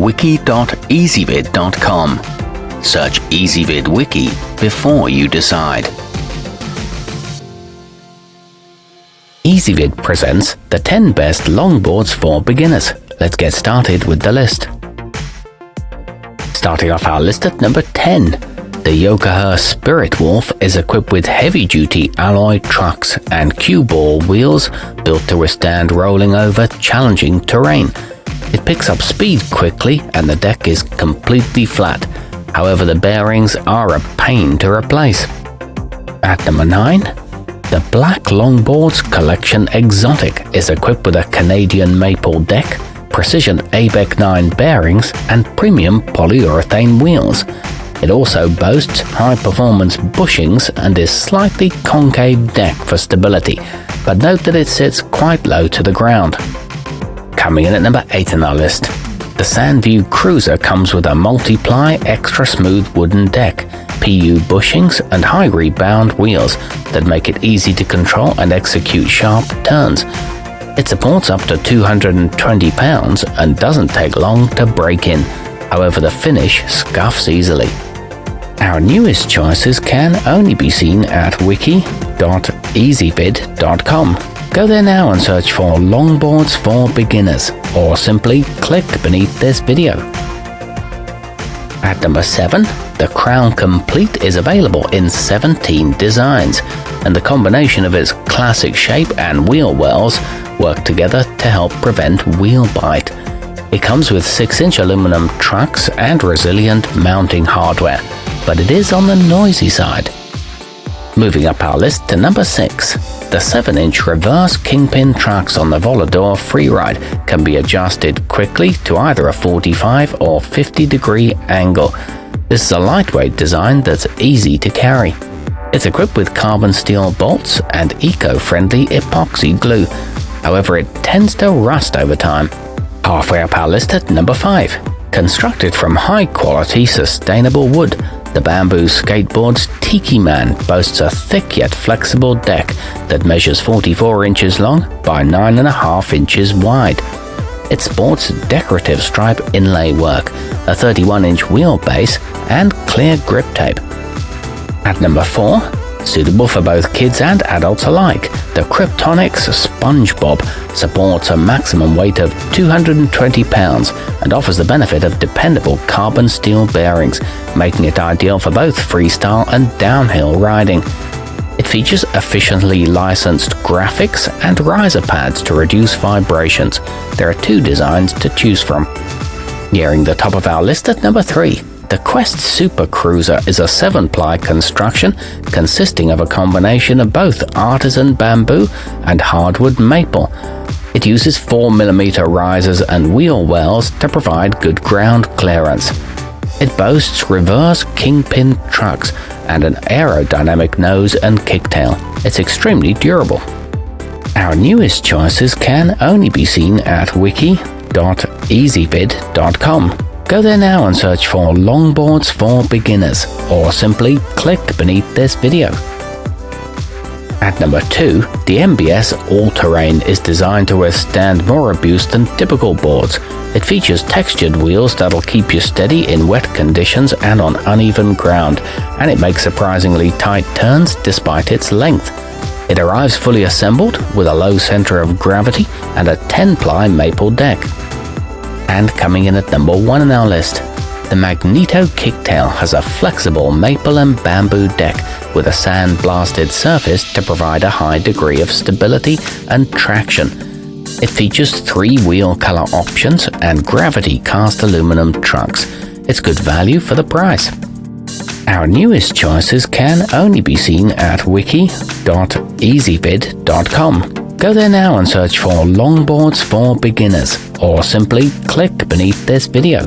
wiki.ezvid.com. Search Ezvid Wiki before you decide. Ezvid presents the 10 best longboards for beginners. Let's get started with the list. Starting off our list at number 10. The yocaher Spirit Wolf is equipped with heavy-duty alloy trucks and cue ball wheels built to withstand rolling over challenging terrain. It picks up speed quickly and the deck is completely flat. However, the bearings are a pain to replace. At number 9, the Black Longboards Collection Exotic is equipped with a Canadian maple deck, precision ABEC 9 bearings, and premium polyurethane wheels. It also boasts high-performance bushings and is slightly concave deck for stability, but note that it sits quite low to the ground. Coming in at number 8 on our list, the Sanview Cruiser comes with a multiply extra smooth wooden deck, PU bushings, and high rebound wheels that make it easy to control and execute sharp turns. It supports up to 220 pounds and doesn't take long to break in. However, the finish scuffs easily. Our newest choices can only be seen at wiki.ezvid.com. Go there now and search for Longboards for Beginners, or simply click beneath this video. At number 7, the Krown Complete is available in 17 designs, and the combination of its classic shape and wheel wells work together to help prevent wheel bite. It comes with 6-inch aluminum trucks and resilient mounting hardware, but it is on the noisy side. Moving up our list to number 6, the 7-inch reverse kingpin trucks on the Volador freeride can be adjusted quickly to either a 45 or 50-degree angle. This is a lightweight design that's easy to carry. It's equipped with carbon steel bolts and eco-friendly epoxy glue. However, it tends to rust over time. Halfway up our list at number 5. Constructed from high-quality sustainable wood, the bamboo skateboard's Tiki Man boasts a thick yet flexible deck that measures 44 inches long by 9.5 inches wide. It sports decorative stripe inlay work, a 31-inch wheelbase, and clear grip tape. At number 4, suitable for both kids and adults alike, the Kryptonics SpongeBob supports a maximum weight of 220 pounds and offers the benefit of dependable carbon steel bearings, making it ideal for both freestyle and downhill riding. It features efficiently licensed graphics and riser pads to reduce vibrations. There are 2 designs to choose from. Nearing the top of our list at number 3. The Quest Super Cruiser is a 7-ply construction consisting of a combination of both artisan bamboo and hardwood maple. It uses 4mm risers and wheel wells to provide good ground clearance. It boasts reverse kingpin trucks and an aerodynamic nose and kicktail. It's extremely durable. Our newest choices can only be seen at wiki.ezvid.com. Go there now and search for Longboards for Beginners, or simply click beneath this video. At number 2, the MBS All-Terrain is designed to withstand more abuse than typical boards. It features textured wheels that'll keep you steady in wet conditions and on uneven ground, and it makes surprisingly tight turns despite its length. It arrives fully assembled with a low center of gravity and a 10-ply maple deck. And coming in at number 1 on our list, the Magneto Kicktail has a flexible maple and bamboo deck with a sand-blasted surface to provide a high degree of stability and traction. It features 3 wheel color options and gravity cast aluminum trucks. It's good value for the price. Our newest choices can only be seen at wiki.ezvid.com. Go there now and search for Longboards for Beginners, or simply click beneath this video.